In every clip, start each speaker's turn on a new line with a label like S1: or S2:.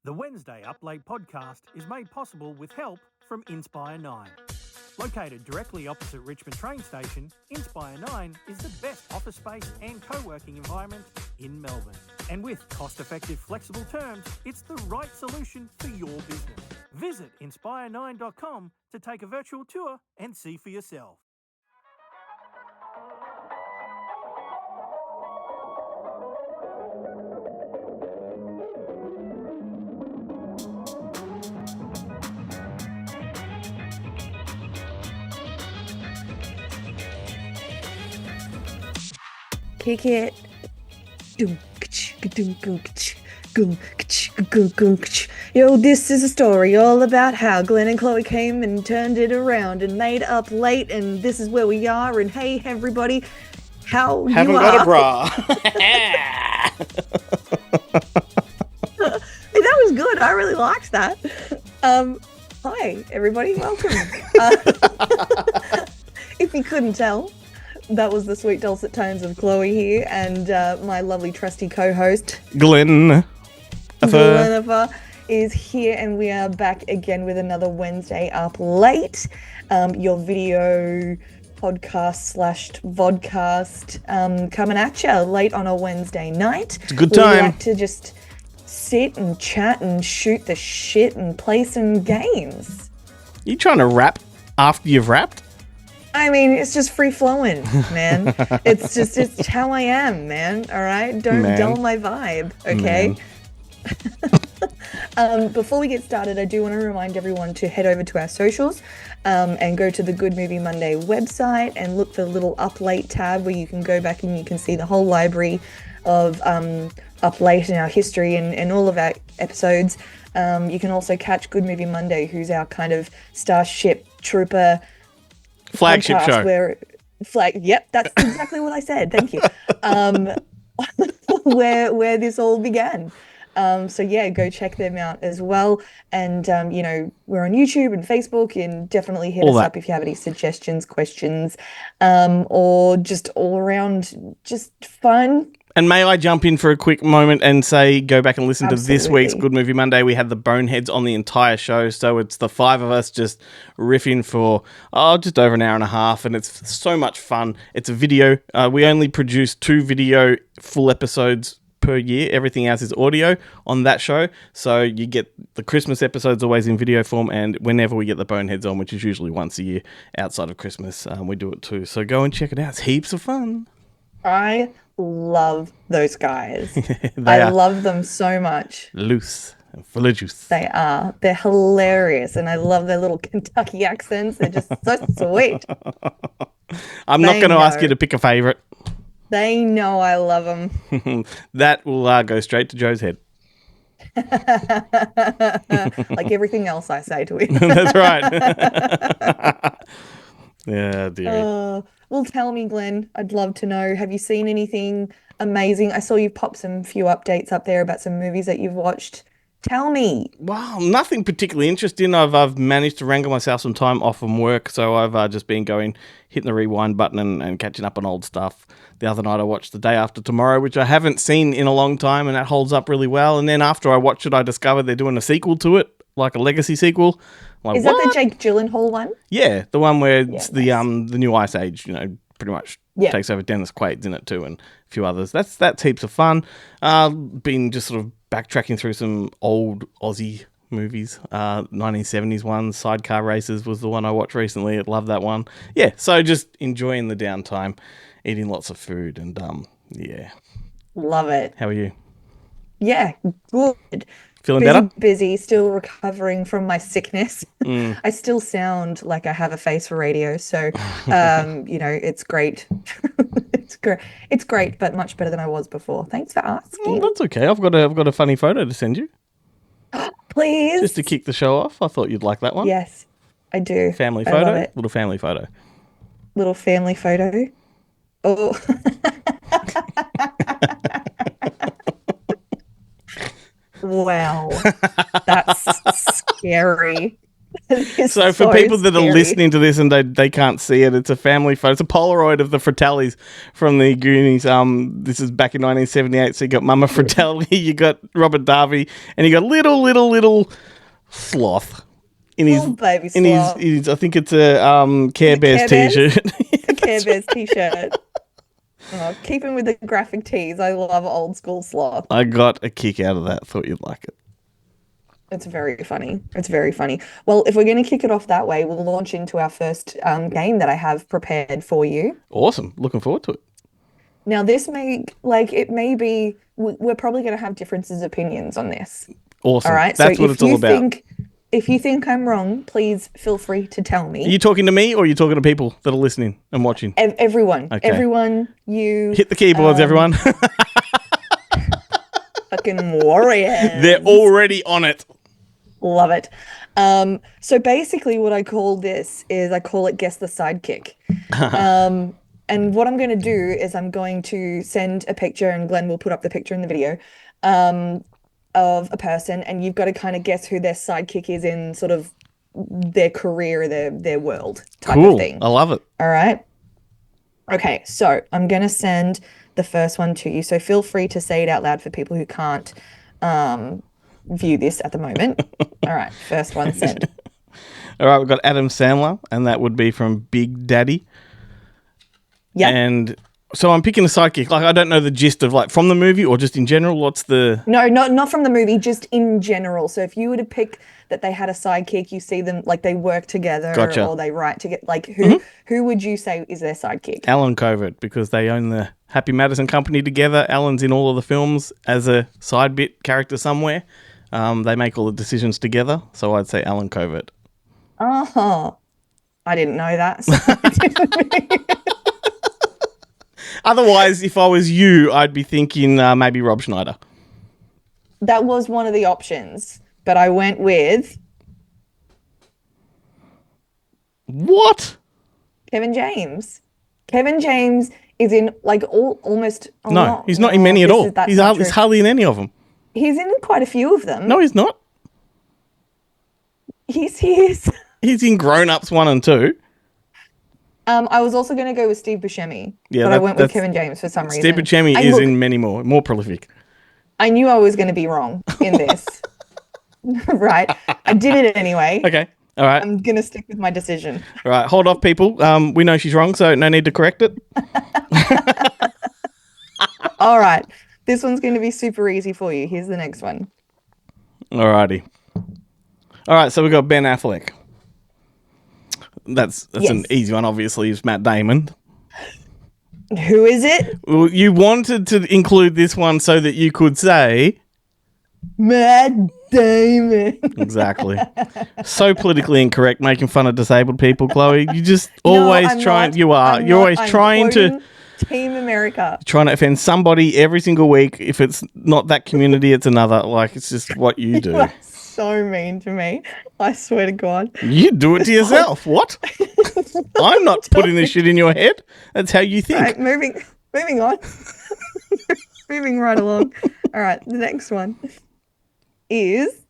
S1: The Wednesday Up Late podcast is made possible with help from Inspire 9. Located directly opposite Richmond train station, Inspire 9 is the best office space and co-working environment in Melbourne. And with cost-effective, flexible terms, it's the right solution for your business. Visit inspire9.com to take a virtual tour and see for yourself.
S2: Kick it. Yo, this is a story all about how Glenn and Chloe came and turned it around and made up late, and this is where we are. And hey, everybody, how
S3: haven't
S2: you
S3: got
S2: are?
S3: a bra.
S2: Hey, that was good. I really liked that. Hi, everybody. Welcome. If you couldn't tell, that was the sweet dulcet tones of Chloe here, and my lovely trusty co-host
S3: Glenn
S2: is here, and we are back again with another Wednesday Up Late, your video podcast / vodcast coming at you late on a Wednesday night.
S3: It's a good time.
S2: We like to just sit and chat and shoot the shit and play some games.
S3: You trying to rap after you've rapped?
S2: I mean, it's just free flowing, man. it's how I am, man. All right, don't dull my vibe, okay? Before we get started, I do want to remind everyone to head over to our socials and go to the Good Movie Monday website and look for the little Up Late tab where you can go back and you can see the whole library of Up Late in our history and all of our episodes. You can also catch Good Movie Monday, who's our kind of Starship Trooper
S3: flagship show.
S2: Yep, that's exactly what I said. Thank you. Where this all began. So yeah, go check them out as well. And we're on YouTube and Facebook, and definitely hit us up if you have any suggestions, questions, or just all around just fun.
S3: And may I jump in for a quick moment and say, go back and listen to this week's Good Movie Monday. We had the boneheads on the entire show, so it's the five of us just riffing for just over an hour and a half, and it's so much fun. It's a video. We only produce 2 video full episodes per year. Everything else is audio on that show, so you get the Christmas episodes always in video form, and whenever we get the boneheads on, which is usually once a year outside of Christmas, we do it too. So go and check it out. It's heaps of fun.
S2: I love those guys. I love them so much.
S3: Loose and full of juice.
S2: They are. They're hilarious, and I love their little Kentucky accents. They're just so sweet.
S3: I'm not going to ask you to pick a favourite.
S2: They know I love them.
S3: That will go straight to Joe's head.
S2: Like everything else I say to him.
S3: That's right. Yeah, dear.
S2: Well, tell me, Glenn, I'd love to know, have you seen anything amazing? I saw you pop some few updates up there about some movies that you've watched. Tell me.
S3: Wow, nothing particularly interesting. I've managed to wrangle myself some time off from work, so I've just been hitting the rewind button and catching up on old stuff. The other night I watched The Day After Tomorrow, which I haven't seen in a long time, and that holds up really well. And then after I watched it, I discovered they're doing a sequel to it, like a legacy sequel. Like,
S2: is that the Jake Gyllenhaal one?
S3: Yeah, the one where it's the new Ice Age, pretty much takes over. Dennis Quaid's in it too, and a few others. That's heaps of fun. Been just sort of backtracking through some old Aussie movies. 1970s ones. Sidecar Races was the one I watched recently. I love that one. Yeah, so just enjoying the downtime, eating lots of food, and yeah.
S2: Love it.
S3: How are you?
S2: Yeah, good.
S3: Feeling better?
S2: Busy, still recovering from my sickness. I still sound like I have a face for radio, so it's great. It's great, but much better than I was before. Thanks for asking.
S3: Oh, that's okay. I've got a funny photo to send you.
S2: Please.
S3: Just to kick the show off. I thought you'd like that one.
S2: Yes, I do.
S3: Family
S2: I
S3: photo.
S2: love it.
S3: Little family photo.
S2: Little family photo. Oh. Wow, that's scary.
S3: So for people that are listening to this and they can't see it, it's a family photo. It's a Polaroid of the Fratellis from the Goonies. This is back in 1978. So you got Mama Fratelli, you got Robert Darby, and you got little sloth in his
S2: baby
S3: in
S2: sloth.
S3: his I think it's a Care Bears t-shirt.
S2: A Care Bears t-shirt. Oh, keeping with the graphic tees, I love old school sloth.
S3: I got a kick out of that. Thought you'd like it.
S2: It's very funny. It's very funny. Well, if we're going to kick it off that way, we'll launch into our first game that I have prepared for you.
S3: Awesome. Looking forward to it.
S2: Now, this may be, we're probably going to have differences of opinions on this.
S3: Awesome.
S2: All right.
S3: That's what it's all about.
S2: If you think I'm wrong, please feel free to tell me.
S3: Are you talking to me or are you talking to people that are listening and watching?
S2: Everyone.
S3: Okay.
S2: Everyone, you.
S3: Hit the keyboards, everyone.
S2: Fucking warriors.
S3: They're already on it.
S2: Love it. So basically what I call this is I call it Guess the Sidekick. And what I'm going to do is I'm going to send a picture, and Glenn will put up the picture in the video, of a person, and you've got to kind of guess who their sidekick is in sort of their career, their world type of thing.
S3: I love it.
S2: All right. Okay, so I'm going to send the first one to you. So feel free to say it out loud for people who can't view this at the moment. All right, first one sent.
S3: All right, we've got Adam Sandler, and that would be from Big Daddy.
S2: Yeah.
S3: And so I'm picking a sidekick. Like, I don't know the gist of, like, from the movie or just in general. What's the...
S2: No, not from the movie, just in general. So if you were to pick that they had a sidekick, you see them, like, they work together.
S3: Gotcha.
S2: Or they write together. Like, who would you say is their sidekick?
S3: Alan Covert, because they own the Happy Madison Company together. Alan's in all of the films as a side bit character somewhere. They make all the decisions together. So I'd say Alan Covert.
S2: Oh, I didn't know that. So
S3: Otherwise, if I was you, I'd be thinking maybe Rob Schneider.
S2: that was one of the options, but I went with
S3: What?
S2: Kevin James. Kevin James is in like almost. Oh,
S3: No, he's not in many at all. He's hardly in any of them.
S2: He's in quite a few of them.
S3: No, he's not.
S2: He is.
S3: He's in Grown Ups 1 and 2.
S2: I was also going to go with Steve Buscemi,
S3: Yeah,
S2: but I went with Kevin James for some reason.
S3: Steve Buscemi is in many more prolific.
S2: I knew I was going to be wrong in this. Right. I did it anyway.
S3: Okay. All right.
S2: I'm going to stick with my decision.
S3: All right. Hold off, people. We know she's wrong, so no need to correct it.
S2: All right. This one's going to be super easy for you. Here's the next one.
S3: All righty. All right. So we've got Ben Affleck. That's an easy one, obviously. It's Matt Damon.
S2: Who is it?
S3: Well, you wanted to include this one so that you could say...
S2: Matt Damon.
S3: Exactly. So politically incorrect, making fun of disabled people, Chloe. You just always You're always trying to...
S2: Team America.
S3: Trying to offend somebody every single week. If it's not that community, it's another. Like, it's just what you do.
S2: You are so mean to me. I swear to God.
S3: You do it to yourself. What? I'm not putting this shit in your head. That's how you think.
S2: Right, moving on. Moving right along. All right, the next one is...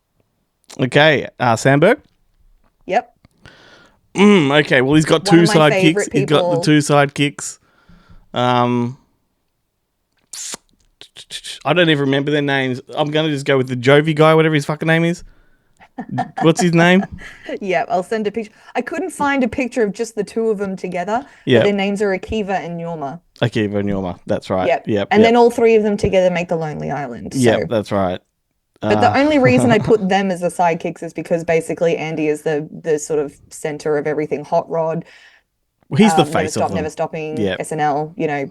S3: Okay, Sandberg?
S2: Yep.
S3: Okay, well, he's got two sidekicks. He's got the two sidekicks. I don't even remember their names. I'm going to just go with the Jovi guy, whatever his fucking name is. What's his name?
S2: Yeah, I'll send a picture. I couldn't find a picture of just the two of them together.
S3: Yeah.
S2: But their names are Akiva and Yorma.
S3: Akiva and Yorma, that's right. Yep.
S2: And then all three of them together make the Lonely Island. So.
S3: Yep, that's right.
S2: But the only reason I put them as the sidekicks is because basically Andy is the sort of center of everything. Hot Rod.
S3: He's the face of them.
S2: Never Stopping, SNL, you know.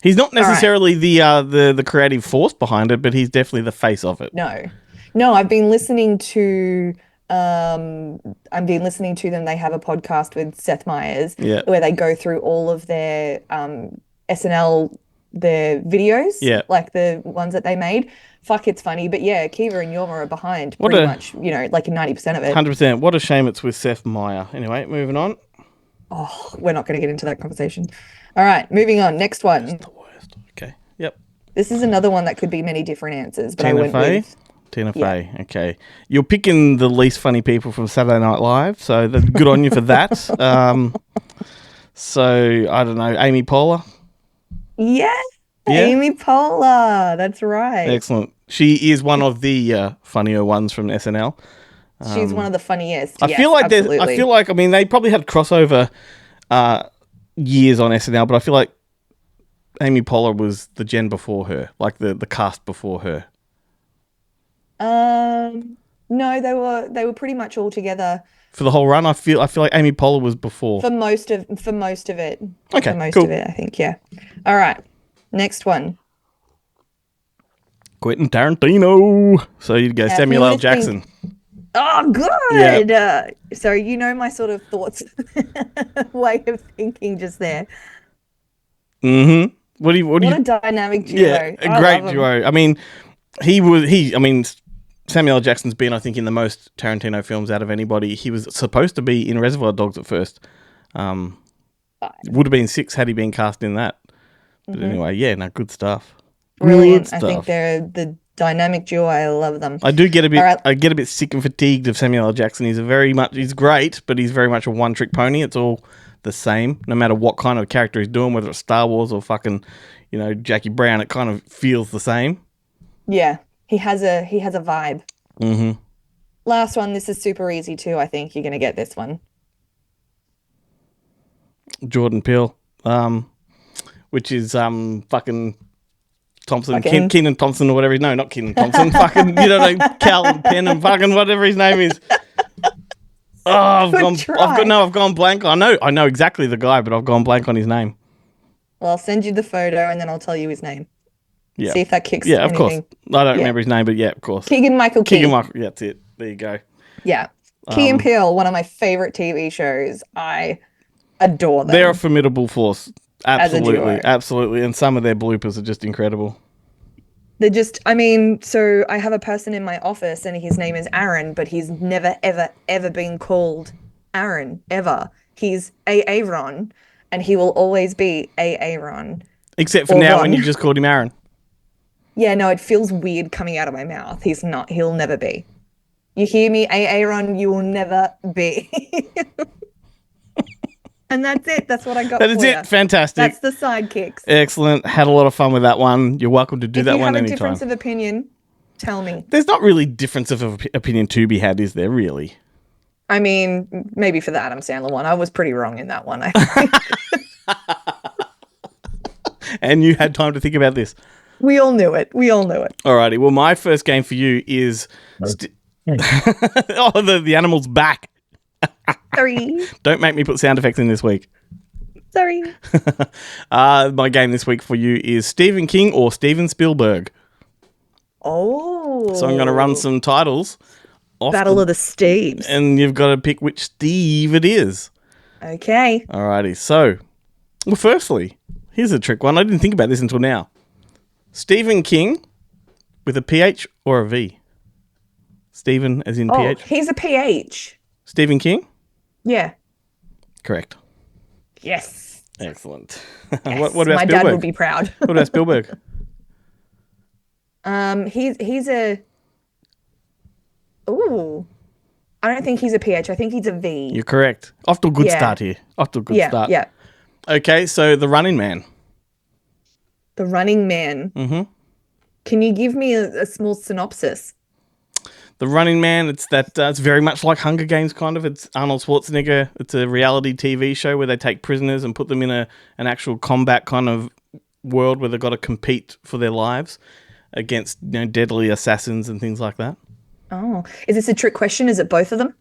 S3: He's not necessarily the creative force behind it, but he's definitely the face of it.
S2: No, I've been listening to them. They have a podcast with Seth Meyers where they go through all of their SNL, their videos, like the ones that they made. Fuck, it's funny. But yeah, Akiva and Yorma are behind pretty much, you know, like 90% of it.
S3: 100%. What a shame it's with Seth Meyer. Anyway, moving on.
S2: Oh, we're not going to get into that conversation. All right, moving on. Next one.
S3: That's the worst. Okay. Yep.
S2: This is another one that could be many different answers, but
S3: Tina
S2: I went
S3: Fey.
S2: with
S3: Tina Fey. Okay. You're picking the least funny people from Saturday Night Live, so that's good on you for that. So, I don't know, Amy Poehler?
S2: Yeah. Amy Poehler. That's right.
S3: Excellent. She is one of the funnier ones from SNL.
S2: She's one of the funniest.
S3: I feel like they probably had crossover years on SNL, but I feel like Amy Poehler was the gen before her, like the cast before her.
S2: No, they were pretty much all together
S3: for the whole run. I feel like Amy Poehler was before
S2: for most of it.
S3: Okay,
S2: For most of it, I think. Yeah. All right. Next one.
S3: Quentin Tarantino. So you'd go Samuel L. Jackson.
S2: Oh, good. Yep. So you know my sort of thoughts, way of thinking just there.
S3: Mm-hmm. What
S2: a dynamic duo.
S3: Yeah, a great duo. I mean, Samuel L. Jackson's been, I think, in the most Tarantino films out of anybody. He was supposed to be in Reservoir Dogs at first. Would have been 6 had he been cast in that. But anyway, good stuff.
S2: Brilliant. Good stuff. I think they're the dynamic duo. I love them.
S3: I get a bit sick and fatigued of Samuel L. Jackson. He's great, but he's very much a one-trick pony. It's all the same, no matter what kind of character he's doing, whether it's Star Wars or fucking, Jackie Brown. It kind of feels the same.
S2: Yeah, he has a vibe.
S3: Mm-hmm.
S2: Last one. This is super easy too. I think you're gonna get this one.
S3: Jordan Peele, which is fucking Thompson, Kenan Thompson or whatever. No, not Kenan Thompson. Fucking Cal Penn and fucking whatever his name is. Oh, I've gone blank. I know exactly the guy, but I've gone blank on his name.
S2: Well, I'll send you the photo and then I'll tell you his name.
S3: Yeah.
S2: See if that kicks.
S3: Yeah, of course. I don't remember his name, but yeah, of course.
S2: Keegan-Michael Key.
S3: Yeah, that's it. There you go.
S2: Yeah. Key and Peele, one of my favorite TV shows. I adore them.
S3: They're a formidable force. Absolutely. Absolutely. And some of their bloopers are just incredible.
S2: They're just, so I have a person in my office and his name is Aaron, but he's never, ever, ever been called Aaron, ever. He's Aaron, and he will always be Aaron.
S3: Except for now when you just called him Aaron.
S2: Yeah, no, it feels weird coming out of my mouth. He'll never be. You hear me, Aaron, you will never be. And that's it. That's what I got.
S3: That is it. Fantastic.
S2: That's the sidekicks.
S3: Excellent. Had a lot of fun with that one. You're welcome to do that one anytime.
S2: If you have a difference of opinion, tell me.
S3: There's not really difference of opinion to be had, is there, really?
S2: Maybe for the Adam Sandler one. I was pretty wrong in that one, I think.
S3: And you had time to think about this.
S2: We all knew it.
S3: Alrighty. Well, my first game for you is... the animal's back.
S2: Sorry.
S3: Don't make me put sound effects in this week.
S2: Sorry.
S3: My game this week for you is Stephen King or Steven Spielberg.
S2: Oh.
S3: So I'm going to run some titles.
S2: Battle of the Steves.
S3: And you've got to pick which Steve it is.
S2: Okay.
S3: Alrighty. So, well, firstly, here's a trick one. I didn't think about this until now. Stephen King with a PH or a V? Stephen as in PH?
S2: He's a PH.
S3: Stephen King?
S2: Yeah.
S3: Correct.
S2: Yes.
S3: Excellent.
S2: Yes.
S3: What about
S2: my
S3: Spielberg?
S2: Dad would be proud.
S3: What about Spielberg?
S2: He's a... Ooh. I don't think he's a PH. I think he's a V.
S3: You're correct. Off to a good start here. Start.
S2: Yeah.
S3: Okay, so The Running Man.
S2: The Running Man.
S3: Mm-hmm.
S2: Can you give me a small synopsis?
S3: The Running Man, it's very much like Hunger Games, kind of. It's Arnold Schwarzenegger. It's a reality TV show where they take prisoners and put them in an actual combat kind of world where they've got to compete for their lives against deadly assassins and things like that.
S2: Oh, is this a trick question? Is it both of them?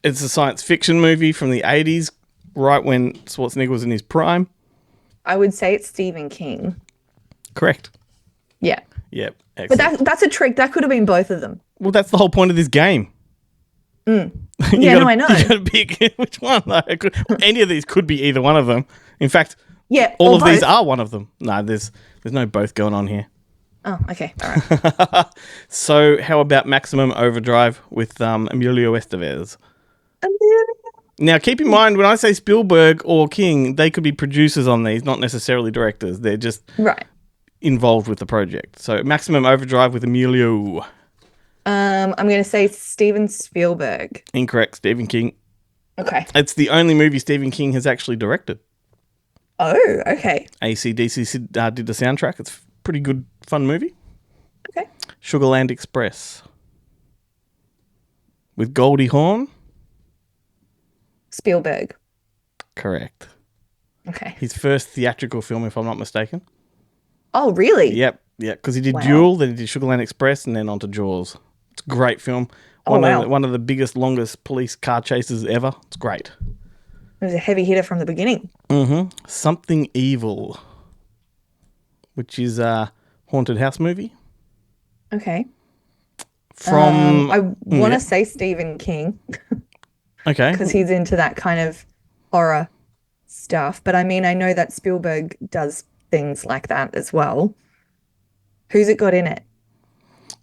S3: It's a science fiction movie from the 80s, right when Schwarzenegger was in his prime.
S2: I would say it's Stephen King.
S3: Correct.
S2: Yeah.
S3: Yep. Excellent.
S2: But that's a trick. That could have been both of them.
S3: Well, that's the whole point of this game.
S2: Yeah, I know.
S3: You got to pick which one. Any of these could be either one of them. In fact, all of these are one of them. No, there's no both going on here.
S2: Oh, okay. All right.
S3: So how about Maximum Overdrive with Emilio Estevez? Now, keep in mind, when I say Spielberg or King, they could be producers on these, not necessarily directors. They're just involved with the project. So Maximum Overdrive with Emilio.
S2: I'm going to say Steven Spielberg.
S3: Incorrect. Stephen King.
S2: Okay.
S3: It's the only movie Stephen King has actually directed.
S2: Oh, okay.
S3: AC/DC did the soundtrack. It's a pretty good, fun movie.
S2: Okay.
S3: Sugarland Express. With Goldie Hawn.
S2: Spielberg.
S3: Correct.
S2: Okay.
S3: His first theatrical film, if I'm not mistaken.
S2: Oh, really?
S3: Yep, because he did
S2: Wow.
S3: Duel, then he did Sugarland Express, and then on to Jaws. It's a great film. One of the biggest, longest police car chases ever. It's great.
S2: It was a heavy hitter from the beginning.
S3: Something Evil, which is a haunted house movie.
S2: Okay.
S3: From
S2: I want to say Stephen King
S3: okay,
S2: because he's into that kind of horror stuff. But I mean, I know that Spielberg does things like that as well. Who's it got in it?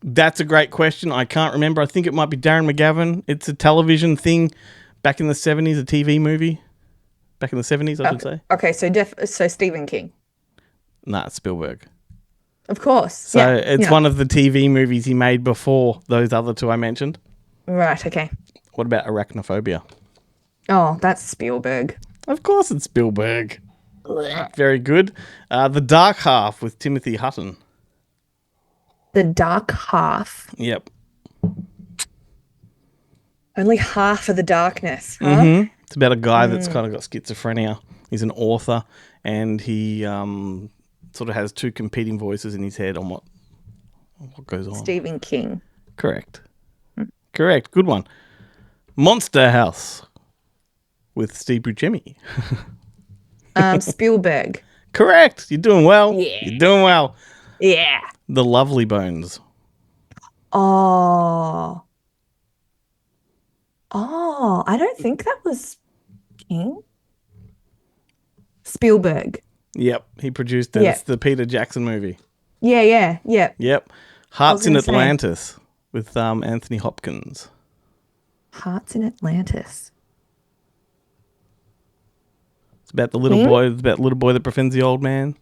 S3: that's a great question. I can't remember. I think it might be Darren McGavin. It's a television thing back in the 70s, a TV movie. Back in the 70s, I should say.
S2: Okay, so Stephen King.
S3: Nah, it's Spielberg.
S2: Of course.
S3: So it's one of the TV movies he made before those other two I mentioned.
S2: Right, okay.
S3: What about Arachnophobia?
S2: Oh, that's Spielberg.
S3: Of course it's Spielberg. Very good. The Dark Half with Timothy Hutton.
S2: The Dark Half.
S3: Yep.
S2: Only half of the darkness, huh?
S3: It's about a guy that's kind of got schizophrenia. He's an author, and he sort of has two competing voices in his head on what goes on.
S2: Stephen King.
S3: Correct. Correct. Good one. Monster House with Steve Buscemi.
S2: Spielberg.
S3: Correct. You're doing well.
S2: Yeah.
S3: You're doing well.
S2: Yeah.
S3: The Lovely Bones.
S2: Oh, I don't think that was King. Spielberg.
S3: Yep, he produced it.
S2: Yeah.
S3: It's the Peter Jackson movie.
S2: Yeah.
S3: Yep. Hearts in
S2: gonna say.
S3: Atlantis with Anthony Hopkins.
S2: Hearts in Atlantis.
S3: It's about the little boy. It's about the little boy that befriends the old man.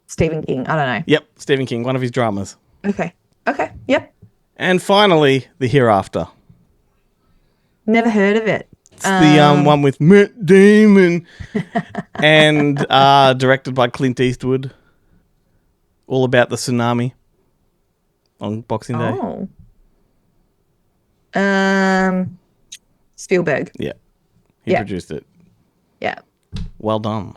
S2: Stephen King. I don't know.
S3: Yep, Stephen King, one of his dramas.
S2: Okay. Yep.
S3: And finally, The Hereafter.
S2: Never heard of it.
S3: It's the one with Matt Damon and directed by Clint Eastwood. All about the tsunami on Boxing Day.
S2: Oh. Spielberg.
S3: Yeah. He produced it.
S2: Yeah.
S3: Well done.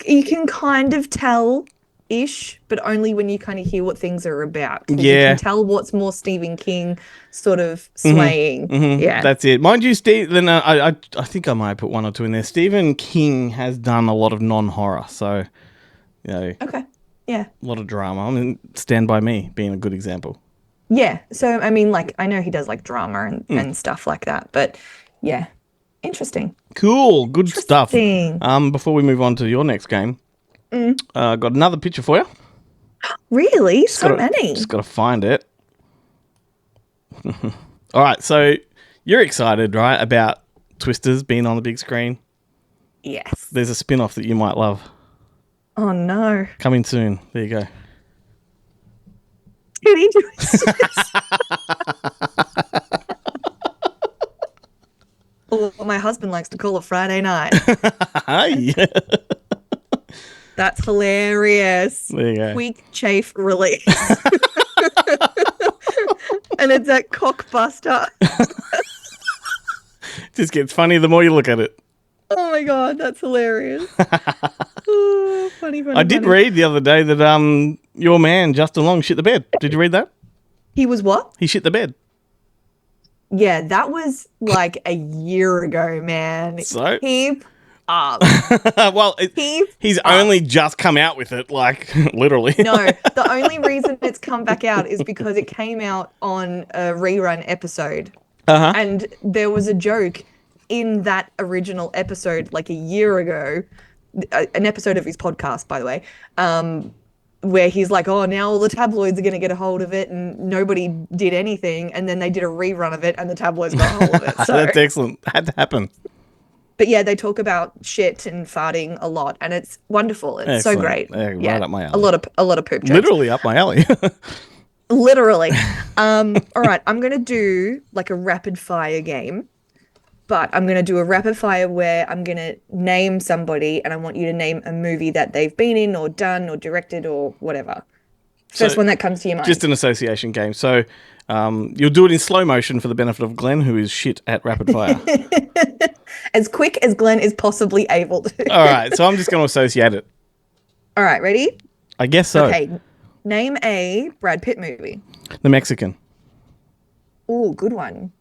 S2: You can kind of tell-ish, but only when you kind of hear what things are about. 'Cause
S3: Yeah.
S2: You can tell what's more Stephen King sort of swaying. Yeah.
S3: That's it. Mind you, Steve. Then I think I might put one or two in there. Stephen King has done a lot of non-horror, so
S2: Okay. Yeah.
S3: a lot of drama. I mean, Stand By Me being a good example.
S2: Yeah. So, I mean, like, I know he does like drama and stuff like that, but yeah. Interesting.
S3: Cool, good stuff.
S2: Interesting.
S3: Before we move on to your next game, got another picture for you.
S2: Really? So many.
S3: Just got to find it. All right, so you're excited, right, about Twisters being on the big screen?
S2: Yes.
S3: There's a spin-off that you might love.
S2: Oh, no.
S3: Coming soon. There you go.
S2: Titty Twisters. What my husband likes to call a Friday night.
S3: Yeah.
S2: That's hilarious.
S3: There you go.
S2: Quick chafe release. And it's at Cockbuster.
S3: Just gets funny the more you look at it.
S2: Oh my God, that's hilarious. Oh, funny.
S3: I did read the other day that your man, Justin Long, shit the bed. Did you read that?
S2: He was what?
S3: He shit the bed.
S2: Yeah, that was like a year ago, man.
S3: So?
S2: Keep up.
S3: Well, he's only just come out with it, like, literally.
S2: No, the only reason it's come back out is because it came out on a rerun episode.
S3: Uh-huh.
S2: And there was a joke in that original episode, like a year ago, an episode of his podcast, by the way, where he's like, oh, now all the tabloids are going to get a hold of it, and nobody did anything. And then they did a rerun of it, and the tabloids got a hold of it. So,
S3: that's excellent. Had to happen.
S2: But yeah, they talk about shit and farting a lot, and it's wonderful. It's
S3: Excellent.
S2: so great.
S3: Yeah, right up my alley.
S2: A lot of poop jokes.
S3: Literally up my alley.
S2: Literally. All right, I'm gonna do like a rapid fire game, but I'm gonna do a rapid fire where I'm gonna name somebody and I want you to name a movie that they've been in or done or directed or whatever. First
S3: So
S2: one that comes to your
S3: just
S2: mind.
S3: an association game. So you'll do it in slow motion for the benefit of Glenn, who is shit at rapid fire.
S2: As quick as Glenn is possibly able to.
S3: All right, so I'm just going to associate it.
S2: All right, ready?
S3: I guess so.
S2: Okay, name a Brad Pitt movie.
S3: The Mexican.
S2: Oh, good one.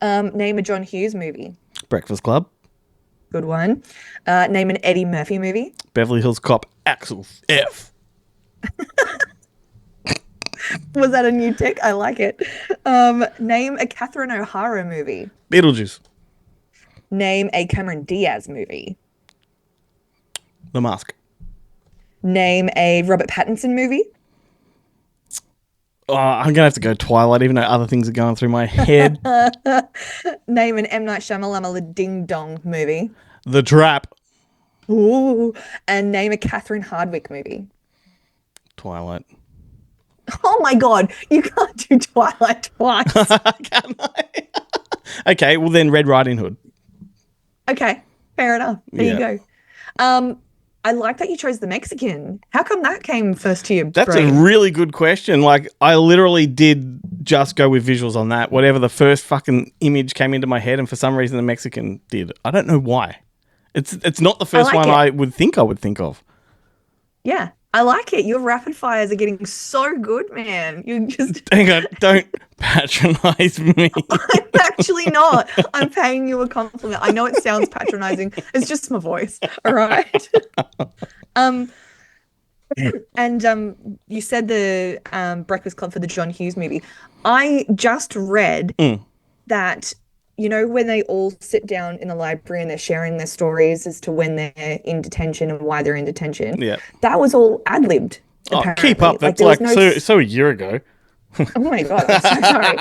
S2: Name a John Hughes movie.
S3: Breakfast Club.
S2: Good one. Name an Eddie Murphy movie.
S3: Beverly Hills Cop. Axel F.
S2: Was that a new tick? I like it. Name a Catherine O'Hara movie.
S3: Beetlejuice.
S2: Name a Cameron Diaz movie.
S3: The Mask.
S2: Name a Robert Pattinson movie.
S3: Oh, I'm going to have to go Twilight, even though other things are going through my head.
S2: Name an M. Night Shyamalan Ding Dong movie.
S3: The Trap.
S2: Ooh. And name a Catherine Hardwicke movie.
S3: Twilight.
S2: Oh my God, you can't do Twilight twice.
S3: Can I? Okay, well then Red Riding Hood.
S2: Okay, fair enough. There you go. I like that you chose the Mexican. How come that came first to your
S3: That's
S2: brain?
S3: a really good question. Like, I literally did just go with visuals on that. Whatever the first fucking image came into my head, and for some reason the Mexican did. I don't know why. It's not the first one I would think of.
S2: Yeah, I like it. Your rapid fires are getting so good, man. You just
S3: Hang on, don't patronize me.
S2: I'm actually not. I'm paying you a compliment. I know it sounds patronizing. It's just my voice. All right. And you said the Breakfast Club for the John Hughes movie. I just read that, you know, when they all sit down in the library and they're sharing their stories as to when they're in detention and why they're in detention.
S3: Yeah.
S2: That was all ad-libbed.
S3: Oh,
S2: Apparently.
S3: keep up. That's
S2: like
S3: so a year ago.
S2: Oh my God, I'm so sorry.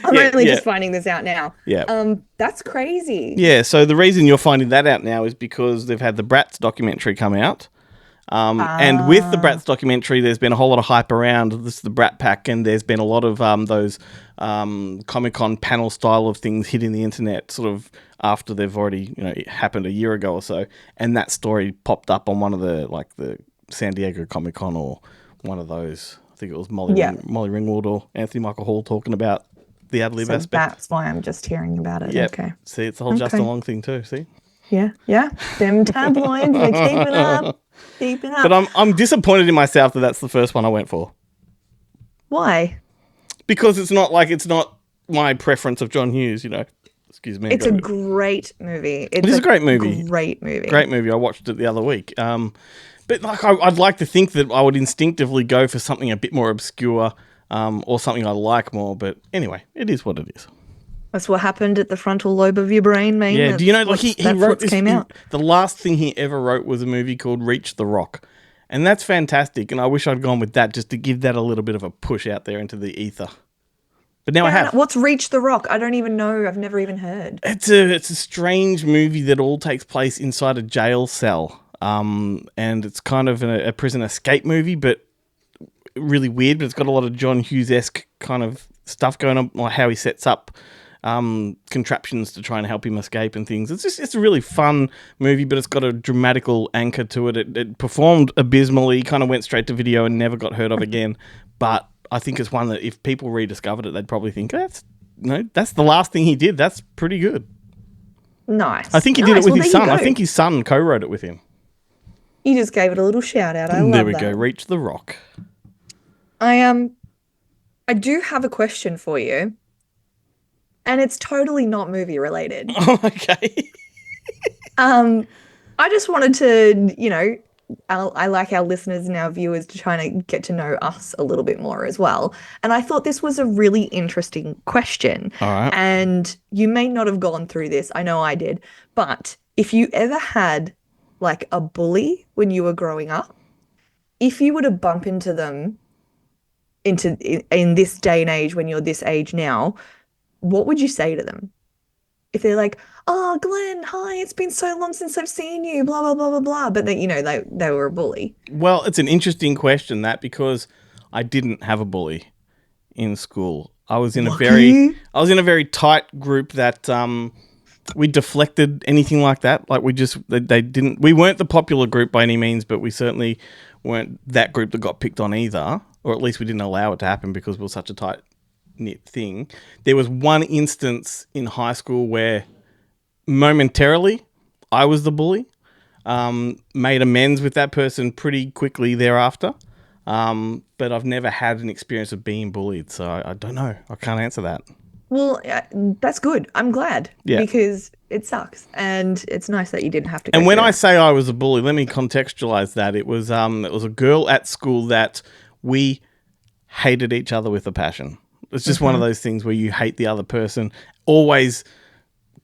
S2: I'm only just finding this out now.
S3: Yeah.
S2: That's crazy.
S3: Yeah, so the reason you're finding that out now is because they've had the Bratz documentary come out. And with the Bratz documentary, there's been a whole lot of hype around this, the Brat Pack, and there's been a lot of those Comic-Con panel style of things hitting the internet sort of after they've already, it happened a year ago or so. And that story popped up on one of the San Diego Comic-Con or one of those. I think it was Molly Ringwald or Anthony Michael Hall talking about the ad-lib aspect.
S2: That's why I'm just hearing about it.
S3: Yep.
S2: Okay.
S3: See, it's the whole Justin Long thing too, see?
S2: Yeah. Them tabloids, they keep it up.
S3: But I'm disappointed in myself that that's the first one I went for.
S2: Why?
S3: Because it's not my preference of John Hughes, Excuse me.
S2: It's a great movie.
S3: It is a great movie.
S2: Great movie.
S3: Great movie. I watched it the other week. But I'd like to think that I would instinctively go for something a bit more obscure or something I like more. But anyway, it is what it is.
S2: That's what happened at the frontal lobe of your brain, man.
S3: Yeah, do you know, he wrote this,
S2: came out.
S3: The last thing he ever wrote was a movie called Reach the Rock. And that's fantastic. And I wish I'd gone with that just to give that a little bit of a push out there into the ether. But now I have.
S2: What's Reach the Rock? I don't even know. I've never even heard.
S3: It's a strange movie that all takes place inside a jail cell. And it's kind of a prison escape movie, but really weird. But it's got a lot of John Hughes-esque kind of stuff going on, like how he sets up contraptions to try and help him escape and things. It's a really fun movie, but it's got a dramatical anchor to it. It performed abysmally, kind of went straight to video and never got heard of again. But I think it's one that if people rediscovered it, they'd probably think that's the last thing he did. That's pretty good.
S2: Nice.
S3: I think he did it with his son. I think his son co-wrote it with him.
S2: You just gave it a little shout out. I love that.
S3: There we go. Reach the Rock.
S2: I do have a question for you. And it's totally not movie related.
S3: Oh, okay.
S2: I just wanted to, I like our listeners and our viewers to try to get to know us a little bit more as well. And I thought this was a really interesting question.
S3: All right.
S2: And you may not have gone through this. I know I did. But if you ever had like a bully when you were growing up, if you were to bump into them in this day and age, when you're this age now, what would you say to them? If they're like, "Oh, Glenn, hi, it's been so long since I've seen you, blah, blah, blah, blah, blah." But they were a bully.
S3: Well, it's an interesting question, that, because I didn't have a bully. in school. I was in a very tight group that we deflected anything like that. Like we weren't the popular group by any means, but we certainly weren't that group that got picked on either, or at least we didn't allow it to happen because we were such a tight knit thing. There was one instance in high school where momentarily I was the bully. Made amends with that person pretty quickly thereafter. But I've never had an experience of being bullied, so I don't know. I can't answer that.
S2: Well, that's good. I'm glad because it sucks, and it's nice that you didn't have to go
S3: And when
S2: through
S3: I
S2: that.
S3: say I was a bully, let me contextualize that. It was a girl at school that we hated each other with a passion. It's just one of those things where you hate the other person, always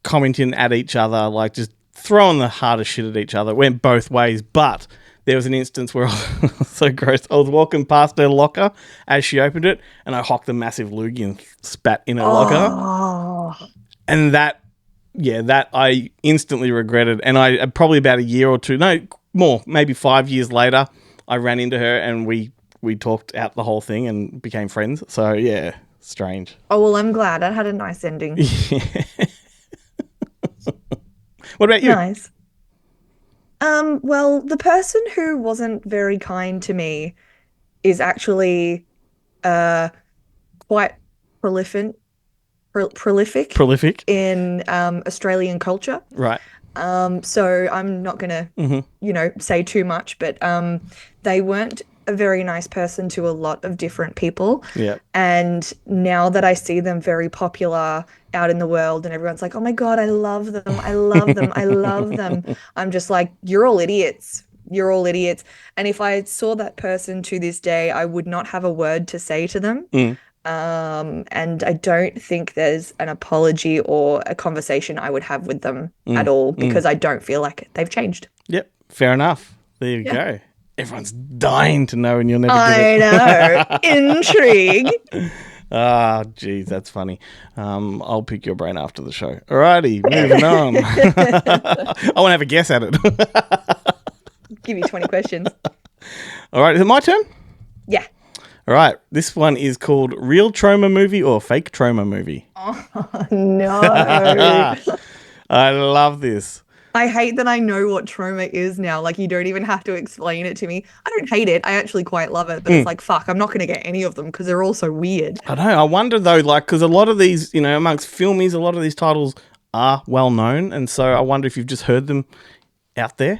S3: commenting at each other, like just throwing the hardest shit at each other. It went both ways, but there was an instance where so gross. I was walking past her locker as she opened it, and I hocked a massive loogie and spat in her locker. And that I instantly regretted. And I probably about a year or two, no more, maybe 5 years later, I ran into her and we talked out the whole thing and became friends. So yeah, strange.
S2: Oh well, I'm glad. That had a nice ending.
S3: What about you?
S2: Nice. Well, the person who wasn't very kind to me is actually quite prolific in Australian culture.
S3: Right.
S2: So I'm not gonna, say too much, but they weren't a very nice person to a lot of different people.
S3: Yeah.
S2: And now that I see them very popular out in the world and everyone's like, oh my God, I love them. I love them. I love them. I'm just like, you're all idiots. You're all idiots. And if I saw that person to this day, I would not have a word to say to them. And I don't think there's an apology or a conversation I would have with them at all because I don't feel like they've changed.
S3: Yep. Fair enough. There you go. Everyone's dying to know and you'll never give
S2: I know. Intrigue.
S3: Ah, geez, that's funny. I'll pick your brain after the show. Alrighty, moving on. I want to have a guess at it.
S2: Give you 20 questions.
S3: All right, is it my turn?
S2: Yeah.
S3: All right, this one is called Real Trauma Movie or Fake Trauma Movie.
S2: Oh, no.
S3: I love this.
S2: I hate that I know what trauma is now. Like, you don't even have to explain it to me. I don't hate it. I actually quite love it. But it's like, fuck, I'm not going to get any of them because they're all so weird.
S3: I know. I wonder, though, like, because a lot of these, amongst filmies, a lot of these titles are well known. And so I wonder if you've just heard them out there.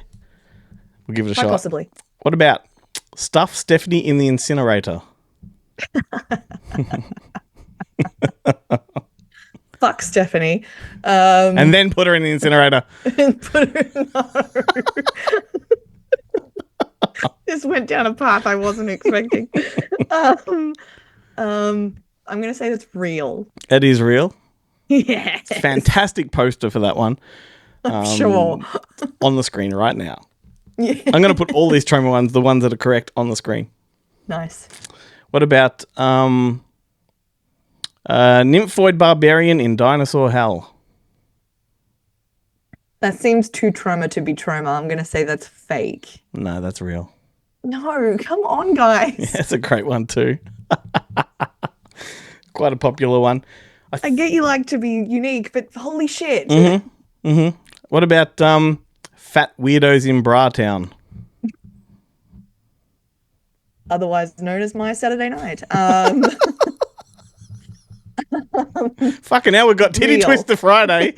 S3: We'll give it a shot.
S2: Possibly.
S3: What about Stuff Stephanie in the Incinerator?
S2: Fuck Stephanie.
S3: And then put her in the incinerator.
S2: And put her This went down a path I wasn't expecting. I'm going to say that's real.
S3: It is real.
S2: Yeah.
S3: Fantastic poster for that one.
S2: Sure.
S3: On the screen right now.
S2: Yeah.
S3: I'm going to put all these trauma ones, the ones that are correct, on the screen.
S2: Nice.
S3: What about Nymphoid Barbarian in Dinosaur Hell?
S2: That seems too trauma to be trauma. I'm going to say that's fake.
S3: No, that's real.
S2: No, come on, guys.
S3: Yeah, it's a great one too. Quite a popular one.
S2: I get you like to be unique, but holy shit.
S3: What about Fat Weirdos in Bratown?
S2: Otherwise known as My Saturday Night.
S3: Fucking hell, we've got Titty
S2: Real.
S3: Twister Friday.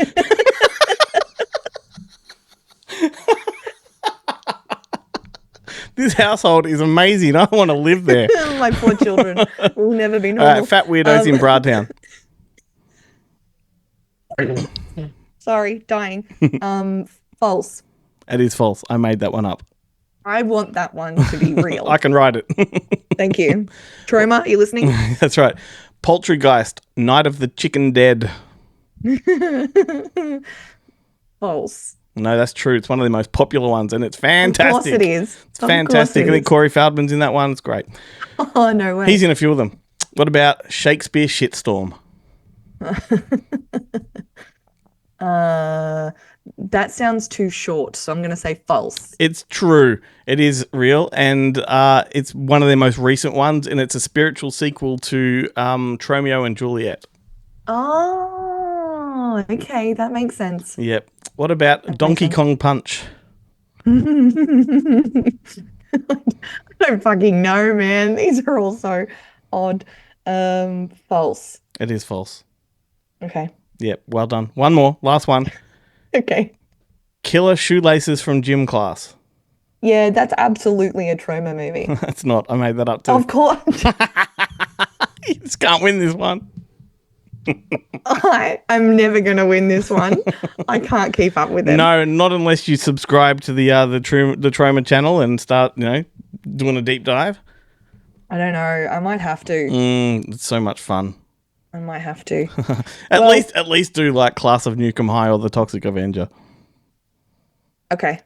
S3: This household is amazing. I want to live there.
S2: My poor children will never be
S3: All
S2: normal.
S3: right, Fat Weirdos in Bratown.
S2: Sorry, dying. False.
S3: It is false. I made that one up.
S2: I want that one to be real.
S3: I can write it.
S2: Thank you. Trauma, are you listening?
S3: That's right. Poultrygeist, Night of the Chicken Dead.
S2: False.
S3: No, that's true. It's one of the most popular ones, and it's fantastic.
S2: Of course it is.
S3: It's fantastic. I think Corey Feldman's in that one. It's great.
S2: Oh, no way.
S3: He's in a few of them. What about Shakespeare Shitstorm?
S2: That sounds too short, so I'm going to say false.
S3: It's true. It is real, and it's one of their most recent ones, and it's a spiritual sequel to Tromeo and Juliet.
S2: Oh, okay. That makes sense.
S3: Yep. What about Donkey Kong Punch?
S2: I don't fucking know, man. These are all so odd. False.
S3: It is false.
S2: Okay.
S3: Yep. Well done. One more. Last one.
S2: Okay.
S3: Killer Shoelaces from Gym Class.
S2: Yeah, that's absolutely a trauma movie.
S3: That's not. I made that up too.
S2: Of course.
S3: You just can't win this one.
S2: I'm never going to win this one. I can't keep up with it.
S3: No, not unless you subscribe to the Trauma channel and start, doing a deep dive.
S2: I don't know. I might have to.
S3: It's so much fun.
S2: I might have to.
S3: At least do like Class of Nukem High or the Toxic Avenger.
S2: Okay.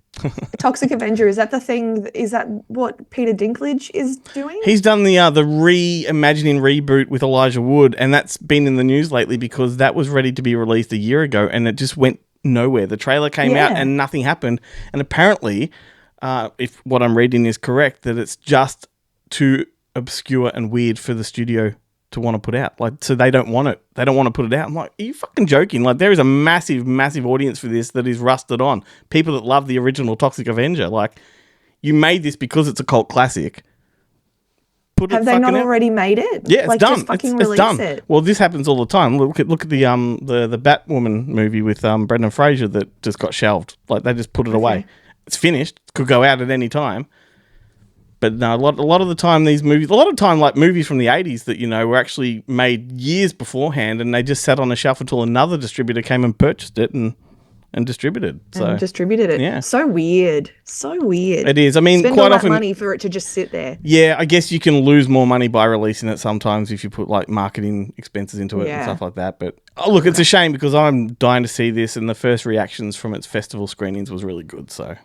S2: Toxic Avenger, is that the thing? Is that what Peter Dinklage is doing?
S3: He's done the reimagining reboot with Elijah Wood, and that's been in the news lately because that was ready to be released a year ago, and it just went nowhere. The trailer came out and nothing happened. And apparently, if what I'm reading is correct, that it's just too obscure and weird for the studio to want to put out. Like, so they don't want it. They don't want to put it out. I'm like, are you fucking joking? Like, there is a massive, massive audience for this that is rusted on. People that love the original Toxic Avenger. Like, you made this because it's a cult classic.
S2: Have they not already made it?
S3: Yeah, it's done.
S2: Just fucking
S3: it's done.
S2: it.
S3: Well, this happens all the time. Look at the Batwoman movie with Brendan Fraser that just got shelved. Like, they just put it away. It's finished. It could go out at any time. But no, a lot of the time like movies from the 80s that, were actually made years beforehand, and they just sat on a shelf until another distributor came and purchased it and distributed.
S2: And distributed it.
S3: Yeah.
S2: So weird. So weird.
S3: It is. I mean,
S2: spend
S3: quite
S2: all that
S3: often
S2: money for it to just sit there.
S3: Yeah, I guess you can lose more money by releasing it sometimes if you put like marketing expenses into it and stuff like that. But look, it's a shame because I'm dying to see this, and the first reactions from its festival screenings was really good. So.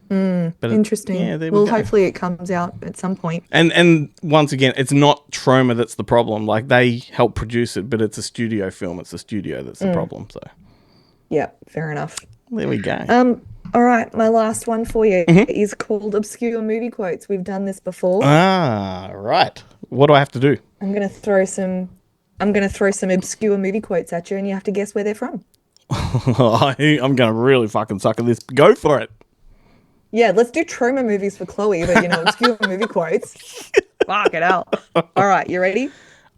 S2: But interesting. Well, hopefully it comes out at some point.
S3: And once again, it's not Troma that's the problem. Like, they help produce it, but it's a studio film. It's the studio that's the problem. So,
S2: yeah, fair enough.
S3: There we go.
S2: All right, my last one for you is called Obscure Movie Quotes. We've done this before.
S3: Ah, right. What do I have to do?
S2: I'm gonna throw some obscure movie quotes at you, and you have to guess where they're from.
S3: I'm gonna really fucking suck at this. Go for it.
S2: Yeah, let's do trauma movies for Chloe, but obscure movie quotes. Fuck it out. All right, you ready?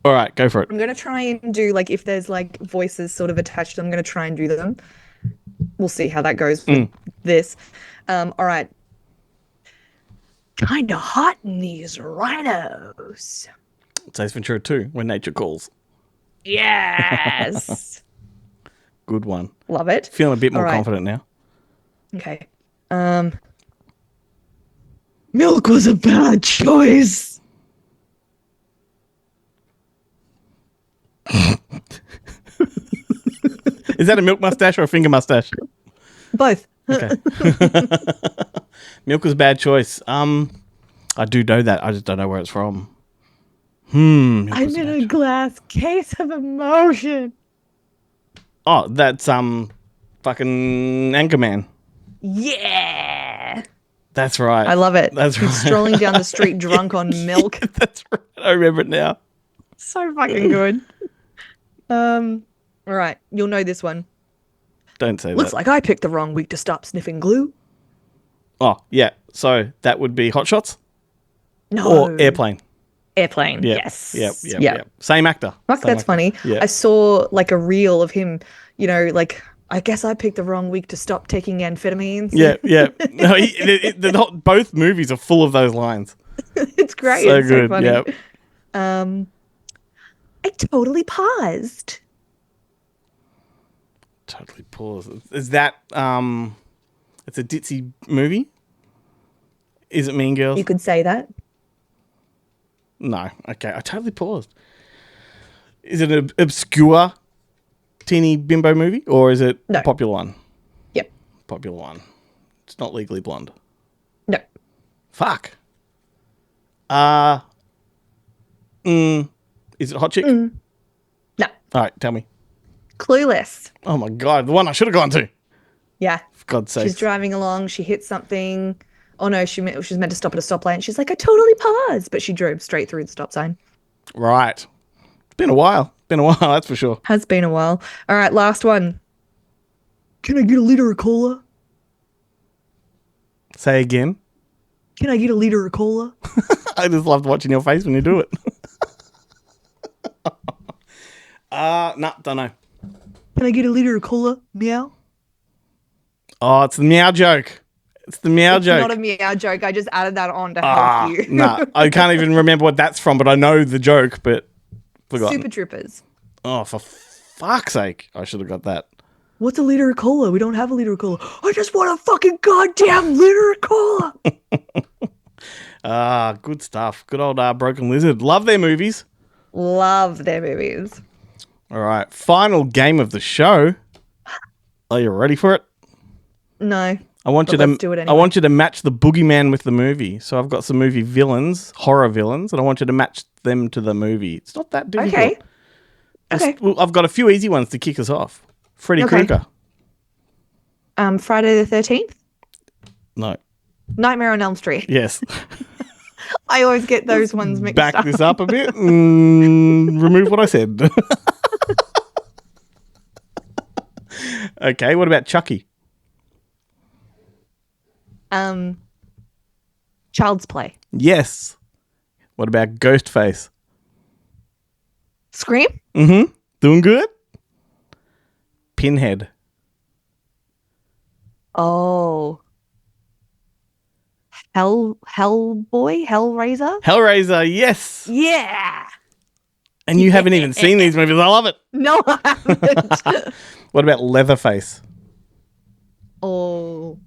S3: All right, go for it.
S2: I'm gonna try and do if there's voices sort of attached, I'm gonna try and do them. We'll see how that goes with this. All right. Kinda hot in these rhinos.
S3: It's Ace Ventura 2, When Nature Calls.
S2: Yes.
S3: Good one.
S2: Love it.
S3: Feeling a bit more confident now.
S2: Okay. Milk was a bad choice.
S3: Is that a milk mustache or a finger mustache?
S2: Both.
S3: Okay. Milk was a bad choice. I do know that. I just don't know where it's from.
S2: I'm in a glass case of emotion.
S3: Oh, that's fucking Anchorman.
S2: Yeah.
S3: That's right.
S2: I love it.
S3: That's right.
S2: Strolling down the street drunk on milk.
S3: That's right. I remember it now.
S2: So fucking good. All right, you'll know this one.
S3: Don't say that.
S2: Looks like I picked the wrong week to stop sniffing glue.
S3: Oh, yeah. So that would be Hot Shots?
S2: No.
S3: Or Airplane?
S2: Airplane,
S3: Yep.
S2: yes.
S3: Yep. Same actor.
S2: Fuck, that's funny.
S3: Yeah.
S2: I saw a reel of him, I guess I picked the wrong week to stop taking amphetamines.
S3: Yeah. No, both movies are full of those lines.
S2: It's great.
S3: So
S2: it's
S3: good.
S2: So funny.
S3: Yep.
S2: I totally paused.
S3: Totally paused. Is that it's a ditzy movie? Is it Mean Girls?
S2: You could say that.
S3: No. Okay. I totally paused. Is it an obscure teeny bimbo movie, or is it a popular one?
S2: Yep.
S3: Popular one. It's not Legally Blonde.
S2: No.
S3: Fuck. Is it Hot Chick?
S2: No.
S3: All right, tell me.
S2: Clueless.
S3: Oh my god, the one I should have gone to.
S2: Yeah.
S3: For God's sake.
S2: She's driving along. She hits something. Oh no, she was meant to stop at a stoplight. And she's like, I totally paused, but she drove straight through the stop sign.
S3: Right. It's been a while. That's for sure.
S2: Has been a while. All right, last one. Can I get a liter of cola?
S3: Say again.
S2: Can I get a liter of cola?
S3: I just loved watching your face when you do it. No, don't know.
S2: Can I get a liter of cola? Meow.
S3: Oh, it's the meow joke. It's the meow joke.
S2: Not a meow joke. I just added that on to help you.
S3: Nah, I can't even remember what that's from, but I know the joke, but forgotten.
S2: Super Troopers.
S3: Oh, for fuck's sake. I should have got that.
S2: What's a liter of cola? We don't have a liter of cola. I just want a fucking goddamn liter of cola.
S3: Good stuff. Good old Broken Lizard. Love their movies.
S2: Love their movies.
S3: All right. Final game of the show. Are you ready for it?
S2: No.
S3: I want you
S2: let's do it anyway.
S3: I want you to match the boogeyman with the movie. So I've got some movie villains, horror villains, and I want you to match them to the movie. It's not that difficult.
S2: Okay.
S3: Well, I've got a few easy ones to kick us off. Freddy Krueger.
S2: Friday the 13th?
S3: No.
S2: Nightmare on Elm Street.
S3: Yes.
S2: I always get those ones mixed up.
S3: Back this up a bit. Remove what I said. Okay, what about Chucky?
S2: Child's Play.
S3: Yes. What about Ghostface?
S2: Scream?
S3: Mm-hmm. Doing good? Pinhead.
S2: Oh. Hellboy? Hellraiser?
S3: Hellraiser, yes.
S2: Yeah.
S3: And you haven't even seen these movies. I love it.
S2: No, I haven't.
S3: What about Leatherface?
S2: Oh.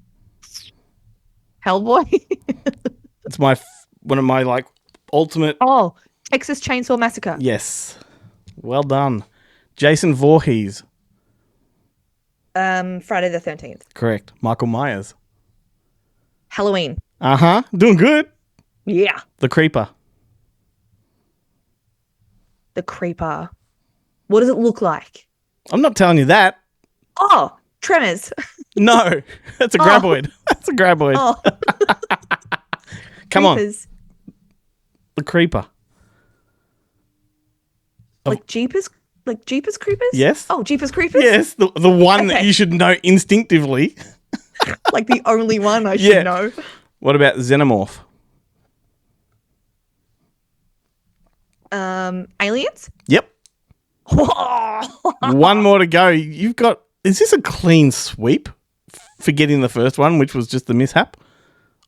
S2: Hellboy?
S3: It's one of my ultimate.
S2: Oh, Texas Chainsaw Massacre.
S3: Yes. Well done. Jason Voorhees.
S2: Friday the 13th.
S3: Correct. Michael Myers.
S2: Halloween.
S3: Uh-huh. Doing good.
S2: Yeah.
S3: The Creeper.
S2: The Creeper. What does it look like?
S3: I'm not telling you that.
S2: Oh, Tremors.
S3: No. That's a graboid. That's a graboid.
S2: Oh.
S3: Come
S2: Creepers.
S3: on. The Creeper.
S2: Like Jeepers? Like Jeepers Creepers?
S3: Yes.
S2: Oh, Jeepers Creepers?
S3: Yes. The one that you should know instinctively.
S2: Like the only one I should know.
S3: What about Xenomorph?
S2: Aliens?
S3: Yep. One more to go. You've got... Is this a clean sweep? Forgetting the first one, which was just the mishap?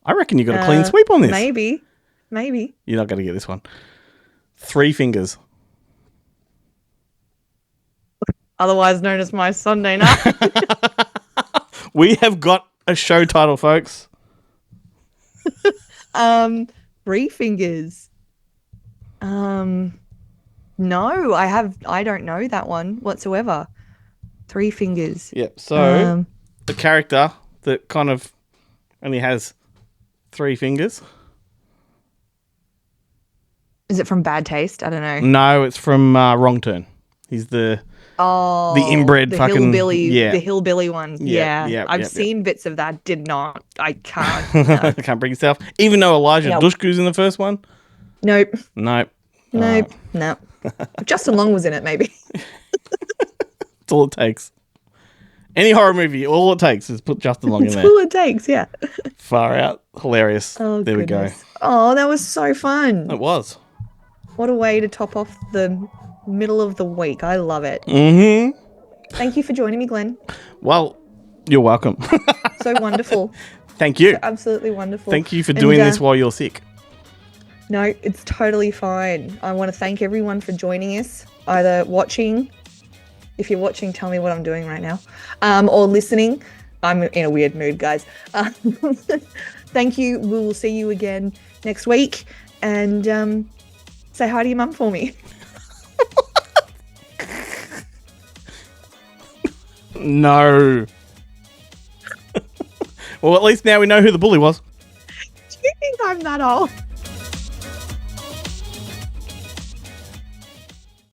S3: I reckon you got a clean sweep on this.
S2: Maybe.
S3: You're not going to get this one. Three Fingers.
S2: Otherwise known as my Sunday night.
S3: We have got a show title, folks.
S2: Three Fingers. No, I don't know that one whatsoever. Three Fingers.
S3: Yep. So the character that kind of only has three fingers.
S2: Is it from Bad Taste? I don't know.
S3: No, it's from Wrong Turn. He's the inbred
S2: the
S3: fucking
S2: hillbilly,
S3: yeah.
S2: the hillbilly one.
S3: Yeah,
S2: I've seen bits of that. Did not. I can't. No.
S3: Can't bring yourself. Even though Elijah Dushku's in the first one.
S2: Nope.
S3: Nope.
S2: Nope. Nope. Justin Long was in it, maybe.
S3: That's all it takes. Any horror movie, all it takes is put Justin Long in there.
S2: That's all it takes, yeah.
S3: Far out. Hilarious.
S2: Oh,
S3: there
S2: goodness.
S3: we go.
S2: Oh, that was so fun.
S3: It was.
S2: What a way to top off the middle of the week. I love it.
S3: Mm-hmm.
S2: Thank you for joining me, Glenn.
S3: Well, you're welcome.
S2: So wonderful.
S3: Thank you.
S2: So absolutely wonderful.
S3: Thank you for doing this while you're sick.
S2: No, it's totally fine. I want to thank everyone for joining us, either watching. If you're watching, tell me what I'm doing right now, or listening. I'm in a weird mood, guys. Thank you. We will see you again next week. And say hi to your mum for me.
S3: No. Well, at least now we know who the bully was.
S2: Do you think I'm that old?